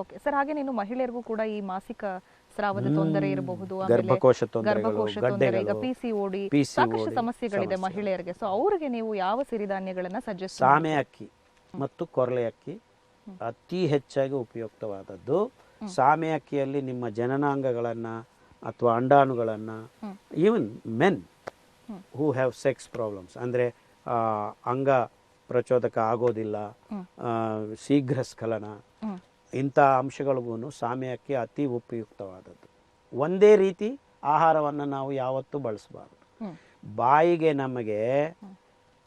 Okay sir, ಹಾಗೆ ನೀನು ಮಹಿಳೆಯರಿಗೂ ಕೂಡ ಈ ಮಾಸಿಕ ಸ್ರಾವದ ತೊಂದರೆ ಇರಬಹುದು, ಗರ್ಭಕೋಶ ತೊಂದರೆ, ಈಗ ಪಿಸಿಒಡಿ ಸಾಕಷ್ಟು ಸಮಸ್ಯೆಗಳಿದೆ ಮಹಿಳೆಯರಿಗೆ. ಸೊ ಅವರಿಗೆ ನೀವು ಯಾವ ಸಿರಿಧಾನ್ಯಗಳನ್ನ ಸಜೆಸ್ಟ್? ಸಾಮೆ ಅಕ್ಕಿ ಮತ್ತು ಕೊರಲೆ ಅಕ್ಕಿ ಅತಿ ಹೆಚ್ಚಾಗಿ ಉಪಯುಕ್ತವಾದದ್ದು. ಸಾಮೆ ಅಕ್ಕಿಯಲ್ಲಿ ನಿಮ್ಮ ಜನನಾಂಗಗಳನ್ನ ಅಥವಾ ಅಂಡಾಣುಗಳನ್ನ, even men who have sex problems, ಅಂದ್ರೆ ಅಂಗ ಪ್ರಚೋದಕ ಆಗೋದಿಲ್ಲ, ಶೀಘ್ರ ಸ್ಖಲನ, ಇಂಥ ಅಂಶಗಳಿಗೂ ಸಾಮೆ ಅಕ್ಕಿ ಅತಿ ಉಪಯುಕ್ತವಾದದ್ದು. ಒಂದೇ ರೀತಿ ಆಹಾರವನ್ನು ನಾವು ಯಾವತ್ತೂ ಬಳಸಬಾರ್ದು. ಬಾಯಿಗೆ ನಮಗೆ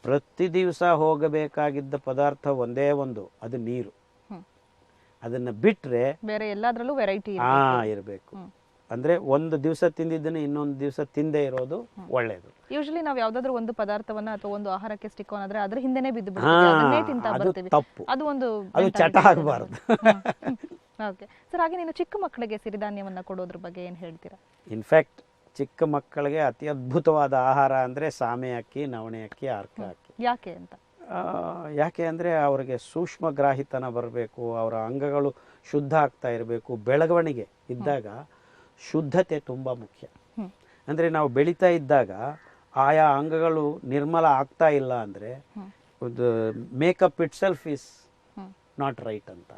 ಪ್ರತಿ ದಿವಸ ಹೋಗಬೇಕಾಗಿದ್ದ ಪದಾರ್ಥ ಒಂದೇ ಒಂದು, ಅದು ನೀರು. ಅದನ್ನ ಬಿಟ್ರೆ ಬೇರೆ ಎಲ್ಲದರಲ್ಲೂ ವೆರೈಟಿ ಇರಬೇಕು. ಅಂದ್ರೆ ಒಂದು ದಿವಸ ತಿಂದಿದ್ದನ್ನು ಇನ್ನೊಂದು ದಿವಸ ತಿಂದೇ ಇರೋದು ಒಳ್ಳೇದು. ಯೂಶಲಿ ನಾವು ಯಾವ್ದಾದ್ರು ಒಂದು ಪದಾರ್ಥವನ್ನ ಅಥವಾ ಒಂದು ಆಹಾರಕ್ಕೆ ಸ್ಟಿಕ್ ಆನ್ ಆದ್ರೆ ಅದ್ರ ಹಿಂದೆನೆ ಬಿದ್ದು ಬಿಡ್ತೀವಿ, ಅದನ್ನೇ ತಿಂತಾ ಬರ್ತೀವಿ. ತಪ್ಪು, ಅದು ಚಟ ಆಗಬಾರದು. ಓಕೆ ಸರ್, ಹಾಗೆ ನೀನು ಚಿಕ್ಕ ಮಕ್ಕಳಿಗೆ ಸಿರಿಧಾನ್ಯವನ್ನ ಕೊಡೋದ್ರ ಬಗ್ಗೆ ಏನ್ ಹೇಳ್ತೀರಾ? ಇನ್ಫ್ಯಾಕ್ಟ್ ಚಿಕ್ಕ ಮಕ್ಕಳಿಗೆ ಅತಿ ಅದ್ಭುತವಾದ ಆಹಾರ ಅಂದ್ರೆ ಸಾಮೆ ಅಕ್ಕಿ, ನವಣೆ ಅಕ್ಕಿ, ಅರ್ಕ ಅಕ್ಕಿ. ಯಾಕೆ ಅಂತ? ಯಾಕೆ ಅಂದರೆ ಅವರಿಗೆ ಸೂಕ್ಷ್ಮ ಗ್ರಾಹಿತನ ಬರಬೇಕು, ಅವರ ಅಂಗಗಳು ಶುದ್ಧ ಆಗ್ತಾ ಇರಬೇಕು. ಬೆಳವಣಿಗೆ ಇದ್ದಾಗ ಶುದ್ಧತೆ ತುಂಬ ಮುಖ್ಯ. ಅಂದರೆ ನಾವು ಬೆಳೀತಾ ಇದ್ದಾಗ ಆಯಾ ಅಂಗಗಳು ನಿರ್ಮಲ ಆಗ್ತಾ ಇಲ್ಲ ಅಂದರೆ makeup it self is not right ಅಂತ.